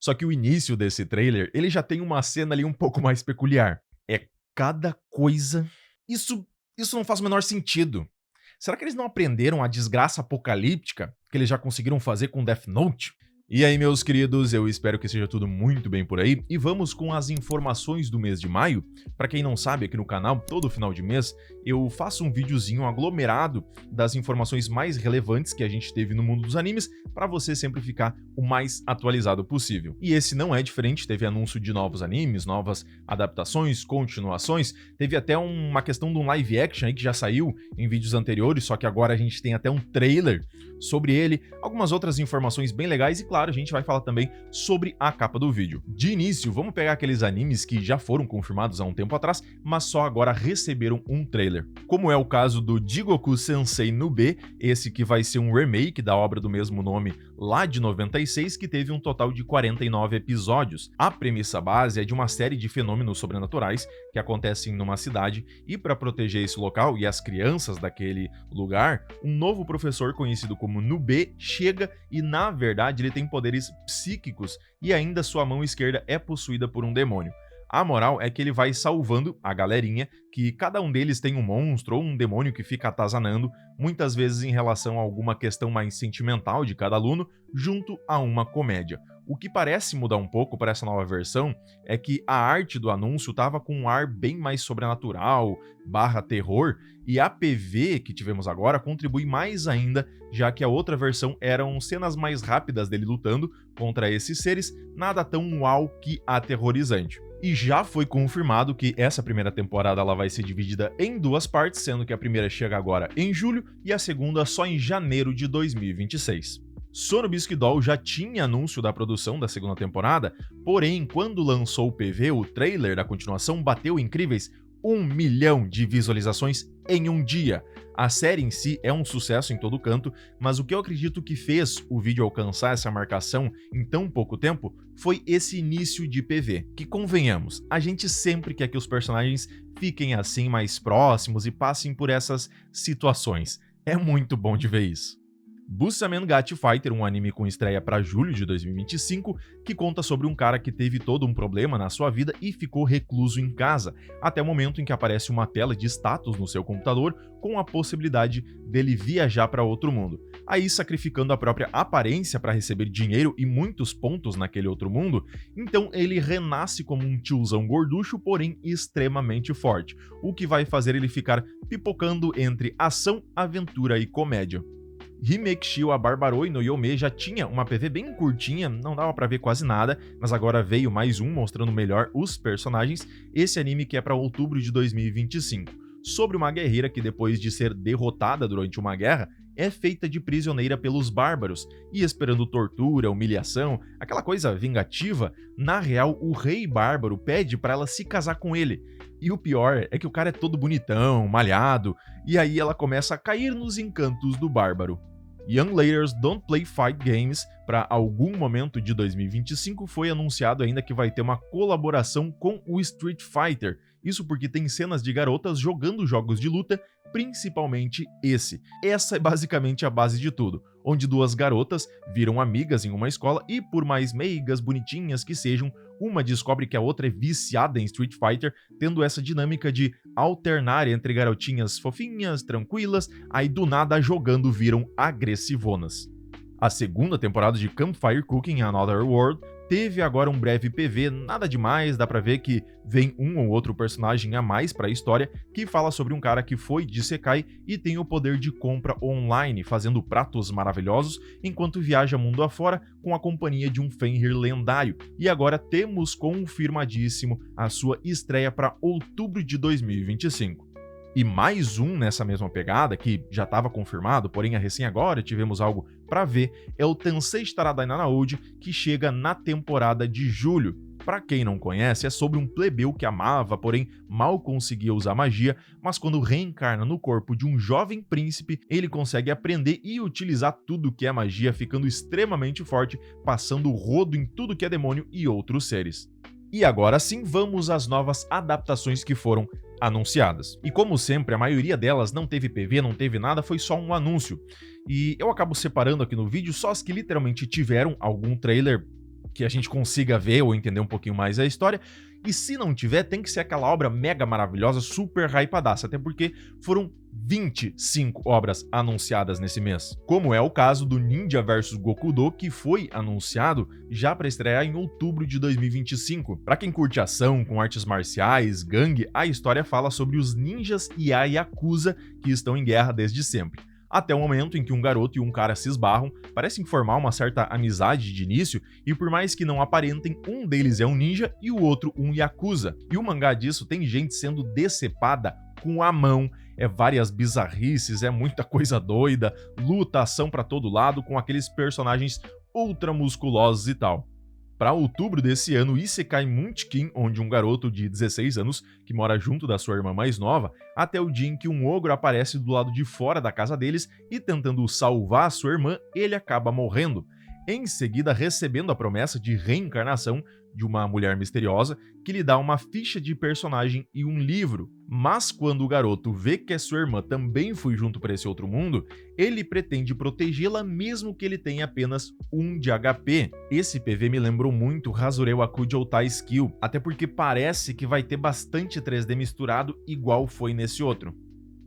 Só que o início desse trailer, ele já tem uma cena ali um pouco mais peculiar. É cada coisa. Isso, isso não faz o menor sentido. Será que eles não aprenderam a desgraça apocalíptica que eles já conseguiram fazer com Death Note? E aí, meus queridos, eu espero que seja tudo muito bem por aí e vamos com as informações do mês de maio. Para quem não sabe, aqui no canal, todo final de mês, eu faço um videozinho aglomerado das informações mais relevantes que a gente teve no mundo dos animes para você sempre ficar o mais atualizado possível. E esse não é diferente, teve anúncio de novos animes, novas adaptações, continuações, teve até uma questão de um live action aí que já saiu em vídeos anteriores, só que agora a gente tem até um trailer sobre ele, algumas outras informações bem legais e claro, a gente vai falar também sobre a capa do vídeo. De início, vamos pegar aqueles animes que já foram confirmados há um tempo atrás, mas só agora receberam um trailer. Como é o caso do Jigoku Sensei Nube, esse que vai ser um remake da obra do mesmo nome lá de 96, que teve um total de 49 episódios. A premissa base é de uma série de fenômenos sobrenaturais que acontecem numa cidade e para proteger esse local e as crianças daquele lugar, um novo professor conhecido como Nube chega e na verdade ele tem poderes psíquicos e ainda sua mão esquerda é possuída por um demônio. A moral é que ele vai salvando a galerinha, que cada um deles tem um monstro ou um demônio que fica atazanando, muitas vezes em relação a alguma questão mais sentimental de cada aluno, junto a uma comédia. O que parece mudar um pouco para essa nova versão é que a arte do anúncio estava com um ar bem mais sobrenatural, barra terror, e a PV que tivemos agora contribui mais ainda, já que a outra versão eram cenas mais rápidas dele lutando contra esses seres, nada tão uau que aterrorizante. E já foi confirmado que essa primeira temporada ela vai ser dividida em duas partes, sendo que a primeira chega agora em julho e a segunda só em janeiro de 2026. Sono Bisque Doll já tinha anúncio da produção da segunda temporada, porém, quando lançou o PV, o trailer da continuação bateu incríveis 1 milhão de visualizações em um dia. A série em si é um sucesso em todo canto, mas o que eu acredito que fez o vídeo alcançar essa marcação em tão pouco tempo foi esse início de PV, que convenhamos, a gente sempre quer que os personagens fiquem assim mais próximos e passem por essas situações. É muito bom de ver isso. Bussamen Gachi Fighter, um anime com estreia para julho de 2025, que conta sobre um cara que teve todo um problema na sua vida e ficou recluso em casa, até o momento em que aparece uma tela de status no seu computador com a possibilidade dele viajar para outro mundo. Aí, sacrificando a própria aparência para receber dinheiro e muitos pontos naquele outro mundo, então ele renasce como um tiozão gorducho, porém extremamente forte, o que vai fazer ele ficar pipocando entre ação, aventura e comédia. Remake Shio a Barbaroi no Yome já tinha uma PV bem curtinha, não dava pra ver quase nada, mas agora veio mais um mostrando melhor os personagens, esse anime que é pra outubro de 2025. Sobre uma guerreira que depois de ser derrotada durante uma guerra, é feita de prisioneira pelos bárbaros, e esperando tortura, humilhação, aquela coisa vingativa, na real o rei bárbaro pede pra ela se casar com ele. E o pior é que o cara é todo bonitão, malhado, e aí ela começa a cair nos encantos do bárbaro. Young Ladies Don't Play Fight Games, para algum momento de 2025, foi anunciado ainda que vai ter uma colaboração com o Street Fighter. Isso porque tem cenas de garotas jogando jogos de luta, principalmente esse. Essa é basicamente a base de tudo, onde duas garotas viram amigas em uma escola e, por mais meigas, bonitinhas que sejam, uma descobre que a outra é viciada em Street Fighter, tendo essa dinâmica de alternar entre garotinhas fofinhas, tranquilas, aí do nada jogando viram agressivonas. A segunda temporada de Campfire Cooking Another World teve agora um breve PV, nada demais, dá pra ver que vem um ou outro personagem a mais pra história, que fala sobre um cara que foi de Sekai e tem o poder de compra online, fazendo pratos maravilhosos, enquanto viaja mundo afora com a companhia de um Fenrir lendário. E agora temos confirmadíssimo a sua estreia para outubro de 2025. E mais um nessa mesma pegada, que já estava confirmado, porém a recém agora tivemos algo para ver, é o Tensei Shitaradai Nanaouji, que chega na temporada de julho. Para quem não conhece, é sobre um plebeu que amava, porém mal conseguia usar magia, mas quando reencarna no corpo de um jovem príncipe, ele consegue aprender e utilizar tudo que é magia, ficando extremamente forte, passando o rodo em tudo que é demônio e outros seres. E agora sim, vamos às novas adaptações que foram anunciadas. E como sempre, a maioria delas não teve PV, não teve nada, foi só um anúncio. E eu acabo separando aqui no vídeo só as que literalmente tiveram algum trailer que a gente consiga ver ou entender um pouquinho mais a história. E se não tiver, tem que ser aquela obra mega maravilhosa, super hypadaça, até porque foram 25 obras anunciadas nesse mês. Como é o caso do Ninja vs Gokudo, que foi anunciado já para estrear em outubro de 2025. Para quem curte ação com artes marciais, gangue, a história fala sobre os ninjas e a Yakuza que estão em guerra desde sempre. Até o momento em que um garoto e um cara se esbarram, parecem formar uma certa amizade de início, e por mais que não aparentem, um deles é um ninja e o outro um Yakuza. E o mangá disso tem gente sendo decepada com a mão, várias bizarrices, muita coisa doida, luta, ação pra todo lado, com aqueles personagens ultra musculosos e tal. Para outubro desse ano, Isekai Munchkin, onde um garoto de 16 anos, que mora junto da sua irmã mais nova, até o dia em que um ogro aparece do lado de fora da casa deles e tentando salvar sua irmã, ele acaba morrendo. Em seguida, recebendo a promessa de reencarnação de uma mulher misteriosa que lhe dá uma ficha de personagem e um livro. Mas quando o garoto vê que a sua irmã também foi junto para esse outro mundo, ele pretende protegê-la mesmo que ele tenha apenas 1 de HP. Esse PV me lembrou muito Hazureu Akujoutai Skill, até porque parece que vai ter bastante 3D misturado igual foi nesse outro.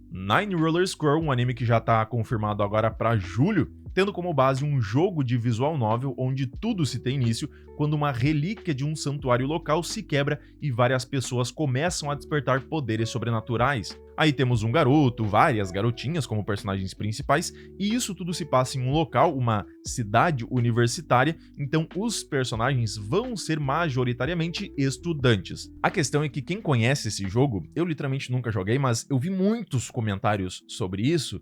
Nine Roller Scroll, um anime que já está confirmado agora para julho, tendo como base um jogo de visual novel onde tudo se tem início quando uma relíquia de um santuário local se quebra e várias pessoas começam a despertar poderes sobrenaturais. Aí temos um garoto, várias garotinhas como personagens principais, e isso tudo se passa em um local, uma cidade universitária, então os personagens vão ser majoritariamente estudantes. A questão é que quem conhece esse jogo, eu literalmente nunca joguei, mas eu vi muitos comentários sobre isso,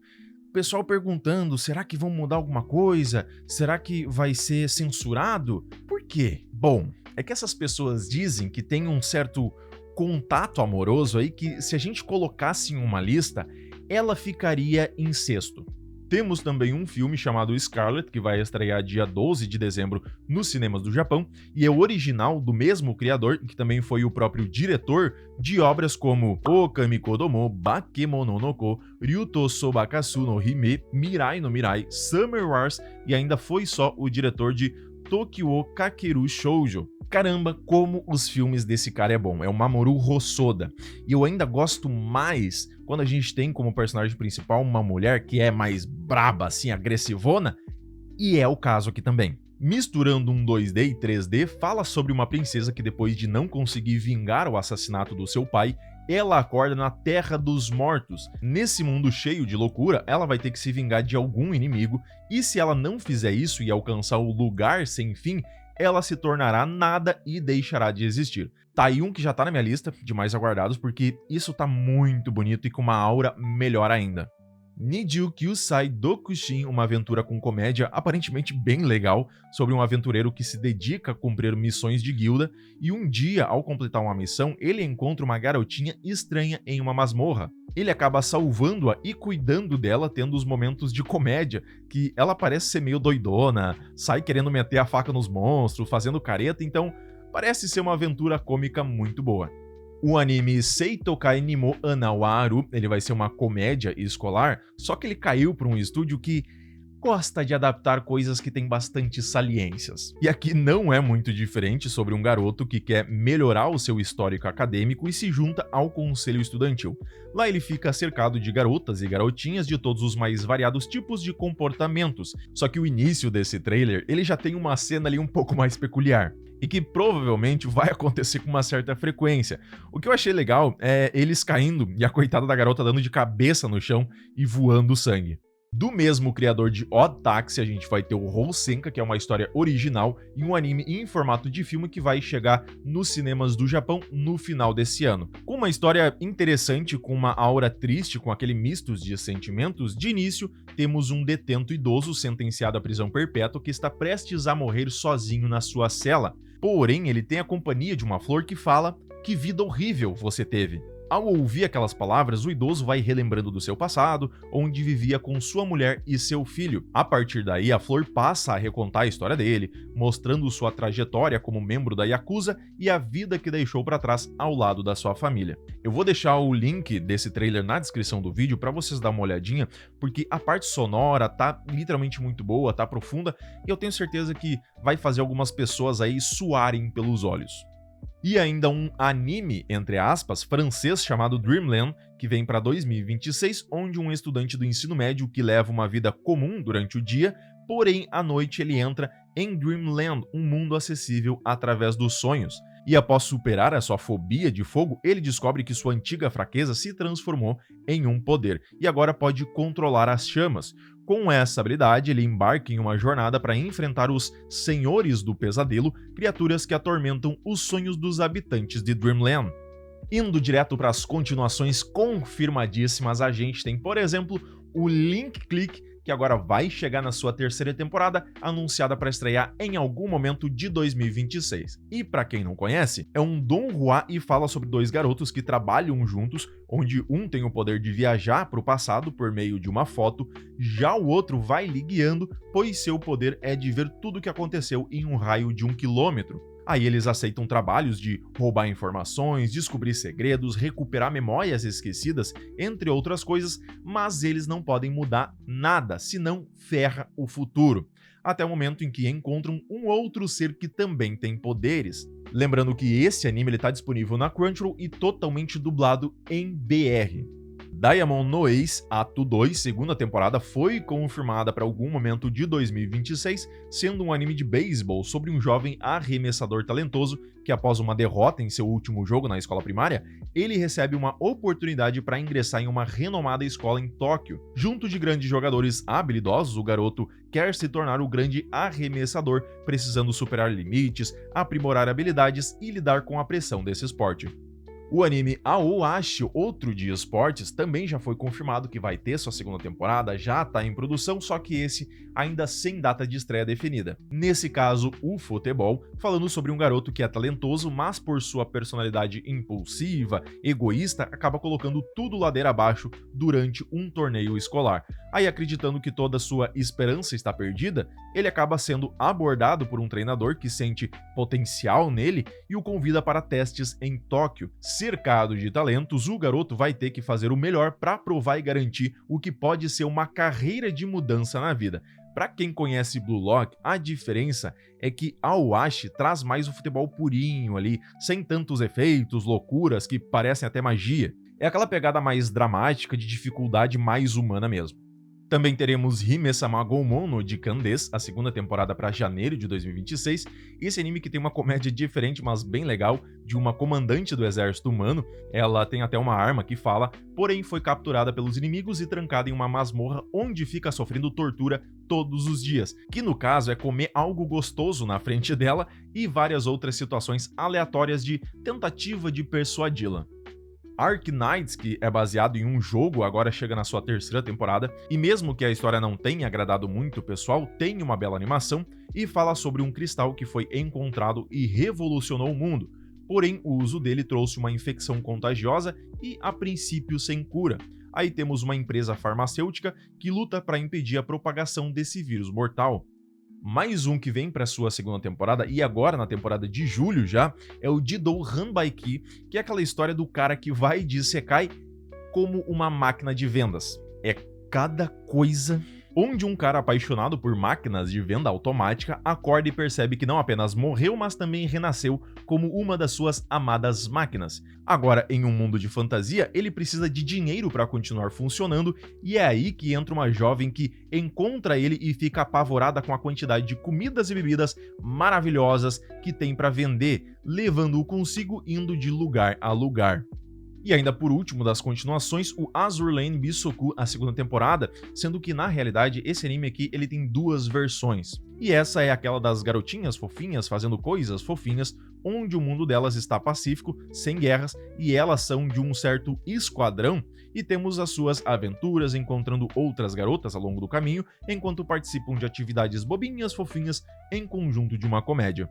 pessoal perguntando, será que vão mudar alguma coisa? Será que vai ser censurado? Por quê? Bom, é que essas pessoas dizem que tem um certo contato amoroso aí que se a gente colocasse em uma lista, ela ficaria em sexto. Temos também um filme chamado Scarlet, que vai estrear dia 12 de dezembro nos cinemas do Japão, e é o original do mesmo criador, que também foi o próprio diretor de obras como Okami Kodomo, Bakemononoko, Ryuto Sobakasu no Hime, Mirai no Mirai, Summer Wars, e ainda foi só o diretor de Tokyo Kakeru Shoujo. Caramba, como os filmes desse cara é bom, é o Mamoru Hosoda. E eu ainda gosto mais quando a gente tem como personagem principal uma mulher que é mais braba, assim, agressivona, e é o caso aqui também. Misturando um 2D e 3D, fala sobre uma princesa que depois de não conseguir vingar o assassinato do seu pai, ela acorda na Terra dos Mortos. Nesse mundo cheio de loucura, ela vai ter que se vingar de algum inimigo, e se ela não fizer isso e alcançar o lugar sem fim, ela se tornará nada e deixará de existir. Tá aí um que já tá na minha lista de mais aguardados, porque isso tá muito bonito e com uma aura melhor ainda. Niju Kyusai Dokushin, uma aventura com comédia aparentemente bem legal, sobre um aventureiro que se dedica a cumprir missões de guilda, e um dia, ao completar uma missão, ele encontra uma garotinha estranha em uma masmorra. Ele acaba salvando-a e cuidando dela, tendo os momentos de comédia, que ela parece ser meio doidona, sai querendo meter a faca nos monstros, fazendo careta, então parece ser uma aventura cômica muito boa. O anime Seitokai Nimo Anawaru, ele vai ser uma comédia escolar, só que ele caiu para um estúdio que gosta de adaptar coisas que têm bastante saliências. E aqui não é muito diferente, sobre um garoto que quer melhorar o seu histórico acadêmico e se junta ao conselho estudantil. Lá ele fica cercado de garotas e garotinhas de todos os mais variados tipos de comportamentos, só que o início desse trailer, ele já tem uma cena ali um pouco mais peculiar, e que provavelmente vai acontecer com uma certa frequência. O que eu achei legal é eles caindo e a coitada da garota dando de cabeça no chão e voando sangue. Do mesmo criador de Odd Taxi, a gente vai ter o Housenka, que é uma história original e um anime em formato de filme que vai chegar nos cinemas do Japão no final desse ano. Com uma história interessante, com uma aura triste, com aquele misto de sentimentos, de início temos um detento idoso sentenciado à prisão perpétua que está prestes a morrer sozinho na sua cela. Porém, ele tem a companhia de uma flor que fala: "Que vida horrível você teve." Ao ouvir aquelas palavras, o idoso vai relembrando do seu passado, onde vivia com sua mulher e seu filho. A partir daí, a Flor passa a recontar a história dele, mostrando sua trajetória como membro da Yakuza e a vida que deixou para trás ao lado da sua família. Eu vou deixar o link desse trailer na descrição do vídeo para vocês darem uma olhadinha, porque a parte sonora tá literalmente muito boa, tá profunda, e eu tenho certeza que vai fazer algumas pessoas aí suarem pelos olhos. E ainda um anime, entre aspas, francês chamado Dreamland, que vem para 2026, onde um estudante do ensino médio que leva uma vida comum durante o dia, porém à noite ele entra em Dreamland, um mundo acessível através dos sonhos. E após superar a sua fobia de fogo, ele descobre que sua antiga fraqueza se transformou em um poder, e agora pode controlar as chamas. Com essa habilidade, ele embarca em uma jornada para enfrentar os Senhores do Pesadelo, criaturas que atormentam os sonhos dos habitantes de Dreamland. Indo direto para as continuações confirmadíssimas, a gente tem, por exemplo, o Link Click, que agora vai chegar na sua terceira temporada, anunciada para estrear em algum momento de 2026. E para quem não conhece, é um donghua e fala sobre dois garotos que trabalham juntos, onde um tem o poder de viajar para o passado por meio de uma foto, já o outro vai lhe guiando, pois seu poder é de ver tudo o que aconteceu em um raio de 1 quilômetro. Aí eles aceitam trabalhos de roubar informações, descobrir segredos, recuperar memórias esquecidas, entre outras coisas, mas eles não podem mudar nada, senão ferra o futuro. Até o momento em que encontram um outro ser que também tem poderes. Lembrando que esse anime está disponível na Crunchyroll e totalmente dublado em BR. Diamond no Ace, Ato 2, segunda temporada, foi confirmada para algum momento de 2026, sendo um anime de beisebol sobre um jovem arremessador talentoso que, após uma derrota em seu último jogo na escola primária, ele recebe uma oportunidade para ingressar em uma renomada escola em Tóquio. Junto de grandes jogadores habilidosos, o garoto quer se tornar o grande arremessador, precisando superar limites, aprimorar habilidades e lidar com a pressão desse esporte. O anime Aoashi, outro de esportes, também já foi confirmado que vai ter sua segunda temporada, já está em produção, só que esse ainda sem data de estreia definida. Nesse caso, o futebol, falando sobre um garoto que é talentoso, mas por sua personalidade impulsiva, egoísta, acaba colocando tudo ladeira abaixo durante um torneio escolar. Aí, acreditando que toda sua esperança está perdida, ele acaba sendo abordado por um treinador que sente potencial nele e o convida para testes em Tóquio. Cercado de talentos, o garoto vai ter que fazer o melhor para provar e garantir o que pode ser uma carreira de mudança na vida. Para quem conhece Blue Lock, a diferença é que Aoashi traz mais o futebol purinho ali, sem tantos efeitos, loucuras que parecem até magia. É aquela pegada mais dramática, de dificuldade mais humana mesmo. Também teremos Hime-sama Goumon de Candes, a segunda temporada para janeiro de 2026. Esse anime que tem uma comédia diferente, mas bem legal, de uma comandante do exército humano. Ela tem até uma arma que fala, porém foi capturada pelos inimigos e trancada em uma masmorra onde fica sofrendo tortura todos os dias, que no caso é comer algo gostoso na frente dela e várias outras situações aleatórias de tentativa de persuadi-la. Arknights, que é baseado em um jogo, agora chega na sua terceira temporada, e mesmo que a história não tenha agradado muito o pessoal, tem uma bela animação e fala sobre um cristal que foi encontrado e revolucionou o mundo, porém o uso dele trouxe uma infecção contagiosa e, a princípio, sem cura. Aí temos uma empresa farmacêutica que luta para impedir a propagação desse vírus mortal. Mais um que vem para sua segunda temporada, e agora na temporada de julho já, é o Jidou Hanbaiki, que é aquela história do cara que vai de Isekai como uma máquina de vendas. É cada coisa onde um cara apaixonado por máquinas de venda automática acorda e percebe que não apenas morreu, mas também renasceu como uma das suas amadas máquinas. Agora, em um mundo de fantasia, ele precisa de dinheiro para continuar funcionando, e é aí que entra uma jovem que encontra ele e fica apavorada com a quantidade de comidas e bebidas maravilhosas que tem para vender, levando-o consigo indo de lugar a lugar. E ainda por último das continuações, o Azur Lane Bisoku, a segunda temporada, sendo que na realidade esse anime aqui ele tem duas versões. E essa é aquela das garotinhas fofinhas fazendo coisas fofinhas, onde o mundo delas está pacífico, sem guerras, e elas são de um certo esquadrão, e temos as suas aventuras encontrando outras garotas ao longo do caminho, enquanto participam de atividades bobinhas fofinhas em conjunto de uma comédia.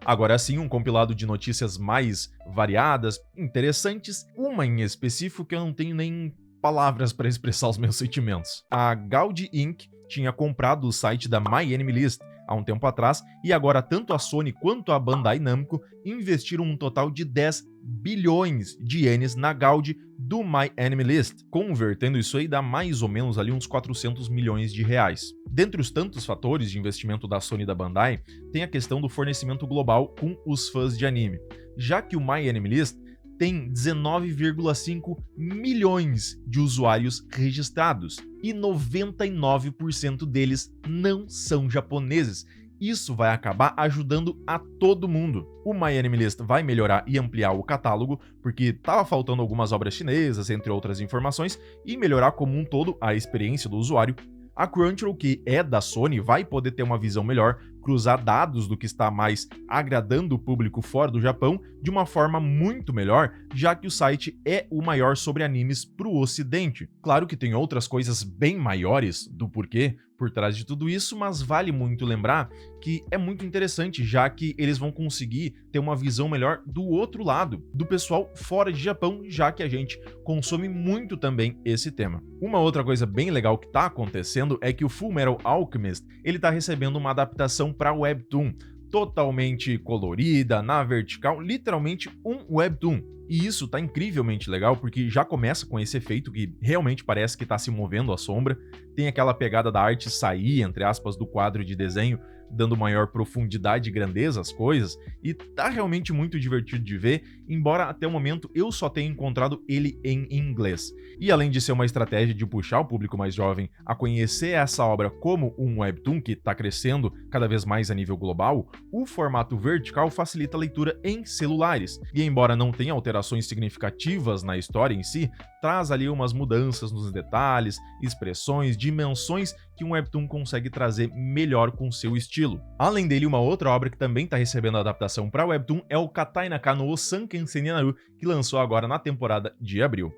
Agora sim, um compilado de notícias mais variadas, interessantes, uma em específico que eu não tenho nem palavras para expressar os meus sentimentos. A Gaudi Inc. tinha comprado o site da MyAnimeList há um tempo atrás e agora tanto a Sony quanto a Bandai Namco investiram um total de 10 bilhões de ienes na Gaudi do MyAnimeList. Convertendo isso aí dá mais ou menos ali uns 400 milhões de reais. Dentre os tantos fatores de investimento da Sony e da Bandai, tem a questão do fornecimento global com os fãs de anime, já que o MyAnimeList tem 19,5 milhões de usuários registrados e 99% deles não são japoneses. Isso vai acabar ajudando a todo mundo. O MyAnimeList vai melhorar e ampliar o catálogo, porque estava faltando algumas obras chinesas, entre outras informações, e melhorar como um todo a experiência do usuário. A Crunchyroll, que é da Sony, vai poder ter uma visão melhor, cruzar dados do que está mais agradando o público fora do Japão de uma forma muito melhor, já que o site é o maior sobre animes para o ocidente. Claro que tem outras coisas bem maiores do porquê por trás de tudo isso, mas vale muito lembrar que é muito interessante, já que eles vão conseguir ter uma visão melhor do outro lado, do pessoal fora de Japão, já que a gente consome muito também esse tema. Uma outra coisa bem legal que está acontecendo é que o Fullmetal Alchemist, ele está recebendo uma adaptação para Webtoon, totalmente colorida, na vertical, literalmente um Webtoon. E isso tá incrivelmente legal, porque já começa com esse efeito que realmente parece que tá se movendo a sombra, tem aquela pegada da arte sair, entre aspas, do quadro de desenho, dando maior profundidade e grandeza às coisas, e tá realmente muito divertido de ver, embora até o momento eu só tenha encontrado ele em inglês. E além de ser uma estratégia de puxar o público mais jovem a conhecer essa obra como um webtoon que tá crescendo cada vez mais a nível global, o formato vertical facilita a leitura em celulares, e embora não tenha alterações significativas na história em si, traz ali umas mudanças nos detalhes, expressões, dimensões que um webtoon consegue trazer melhor com seu estilo. Além dele, uma outra obra que também está recebendo adaptação para webtoon é o Katainaka no Sanken Seninaru, que lançou agora na temporada de abril.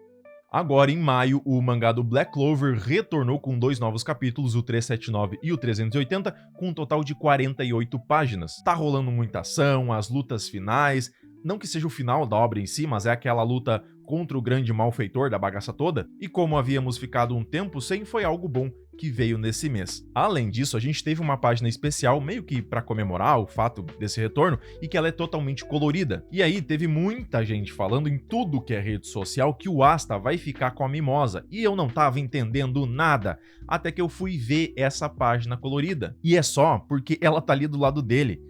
Agora, em maio, o mangá do Black Clover retornou com 2 novos capítulos, o 379 e o 380, com um total de 48 páginas. Tá rolando muita ação, as lutas finais, não que seja o final da obra em si, mas é aquela luta contra o grande malfeitor da bagaça toda, e como havíamos ficado um tempo sem, foi algo bom que veio nesse mês. Além disso, a gente teve uma página especial, meio que para comemorar o fato desse retorno, e que ela é totalmente colorida. E aí teve muita gente falando em tudo que é rede social que o Asta vai ficar com a Mimosa, e eu não tava entendendo nada, até que eu fui ver essa página colorida. E é só porque ela tá ali do lado dele.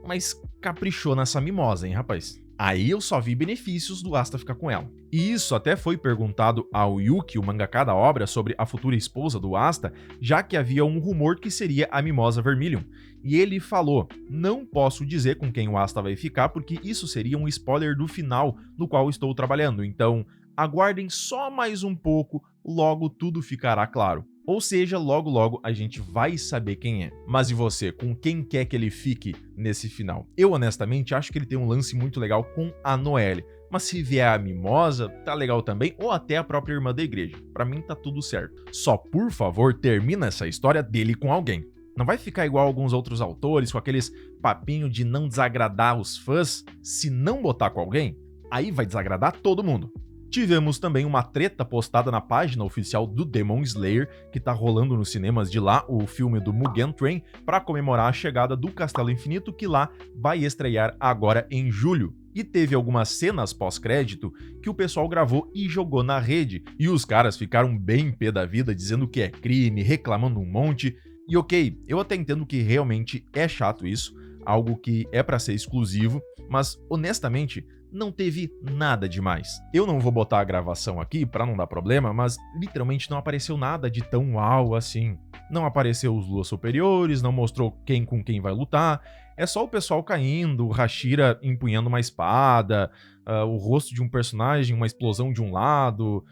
Mas caprichou nessa Mimosa, hein, rapaz? Aí eu só vi benefícios do Asta ficar com ela. E isso até foi perguntado ao Yuki, o mangaka da obra, sobre a futura esposa do Asta, já que havia um rumor que seria a Mimosa Vermilion. E ele falou: não posso dizer com quem o Asta vai ficar, porque isso seria um spoiler do final no qual estou trabalhando, então aguardem só mais um pouco, logo tudo ficará claro. Ou seja, logo logo a gente vai saber quem é. Mas e você, com quem quer que ele fique nesse final? Eu honestamente acho que ele tem um lance muito legal com a Noelle. Mas se vier a Mimosa, tá legal também, ou até a própria irmã da igreja. Pra mim tá tudo certo. Só, por favor, termina essa história dele com alguém. Não vai ficar igual alguns outros autores, com aqueles papinho de não desagradar os fãs. Se não botar com alguém, aí vai desagradar todo mundo. Tivemos também uma treta postada na página oficial do Demon Slayer, que tá rolando nos cinemas de lá o filme do Mugen Train, para comemorar a chegada do Castelo Infinito, que lá vai estrear agora em julho. E teve algumas cenas pós-crédito que o pessoal gravou e jogou na rede, e os caras ficaram bem pé da vida, dizendo que é crime, reclamando um monte. E ok, eu até entendo que realmente é chato isso, algo que é para ser exclusivo, mas honestamente não teve nada demais. Eu não vou botar a gravação aqui para não dar problema, mas literalmente não apareceu nada de tão uau assim. Não apareceu os Luas Superiores, não mostrou quem com quem vai lutar, é só o pessoal caindo, o Hashira empunhando uma espada, o rosto de um personagem, uma explosão de um lado.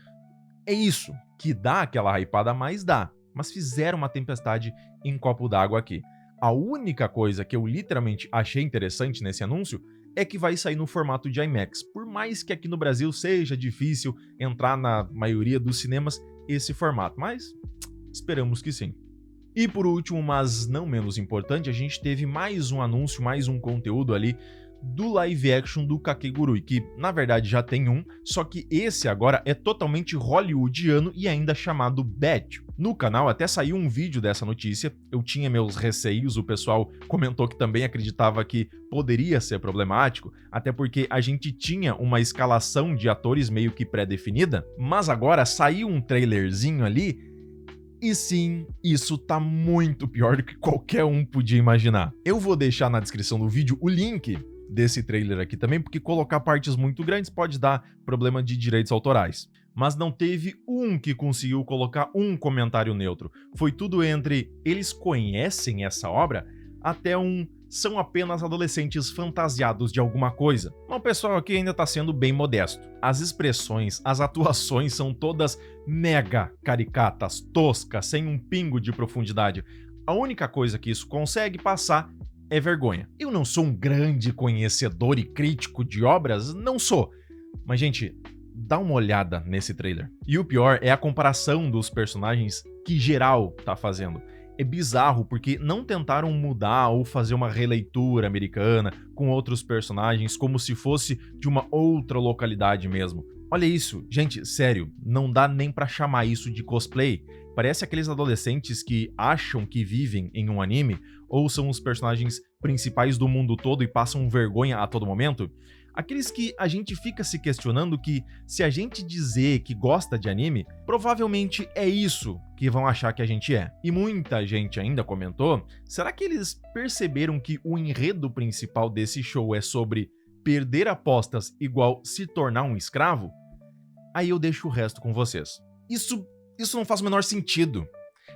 É isso, que dá aquela hypada a mais dá, mas fizeram uma tempestade em copo d'água aqui. A única coisa que eu literalmente achei interessante nesse anúncio é que vai sair no formato de IMAX, por mais que aqui no Brasil seja difícil entrar na maioria dos cinemas esse formato, mas esperamos que sim. E por último, mas não menos importante, a gente teve mais um anúncio, mais um conteúdo ali do live action do Kakegurui, que na verdade já tem um, só que esse agora é totalmente hollywoodiano e ainda chamado Bad. No canal até saiu um vídeo dessa notícia, eu tinha meus receios, o pessoal comentou que também acreditava que poderia ser problemático, até porque a gente tinha uma escalação de atores meio que pré-definida, mas agora saiu um trailerzinho ali. E sim, isso tá muito pior do que qualquer um podia imaginar. Eu vou deixar na descrição do vídeo o link desse trailer aqui também, porque colocar partes muito grandes pode dar problema de direitos autorais. Mas não teve um que conseguiu colocar um comentário neutro. Foi tudo entre eles conhecem essa obra até são apenas adolescentes fantasiados de alguma coisa. Mas o pessoal aqui ainda tá sendo bem modesto. As expressões, as atuações são todas mega caricatas, toscas, sem um pingo de profundidade. A única coisa que isso consegue passar é vergonha. Eu não sou um grande conhecedor e crítico de obras, não sou. Mas, gente, dá uma olhada nesse trailer. E o pior é a comparação dos personagens que geral tá fazendo. É bizarro porque não tentaram mudar ou fazer uma releitura americana com outros personagens como se fosse de uma outra localidade mesmo. Olha isso, gente, sério, não dá nem pra chamar isso de cosplay. Parece aqueles adolescentes que acham que vivem em um anime ou são os personagens principais do mundo todo e passam vergonha a todo momento. Aqueles que a gente fica se questionando que, se a gente dizer que gosta de anime, provavelmente é isso que vão achar que a gente é. E muita gente ainda comentou, será que eles perceberam que o enredo principal desse show é sobre perder apostas igual se tornar um escravo? Aí eu deixo o resto com vocês. Isso não faz o menor sentido.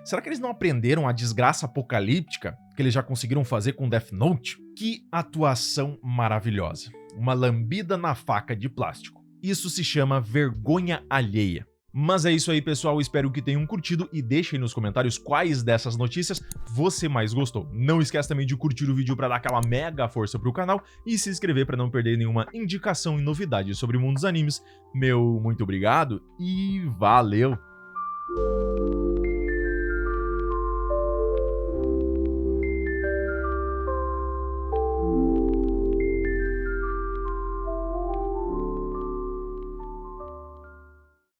Será que eles não aprenderam a desgraça apocalíptica que eles já conseguiram fazer com Death Note? Que atuação maravilhosa. Uma lambida na faca de plástico. Isso se chama vergonha alheia. Mas é isso aí, pessoal. Espero que tenham curtido e deixem nos comentários quais dessas notícias você mais gostou. Não esquece também de curtir o vídeo para dar aquela mega força pro canal e se inscrever para não perder nenhuma indicação e novidade sobre o mundo dos animes. Meu muito obrigado e valeu!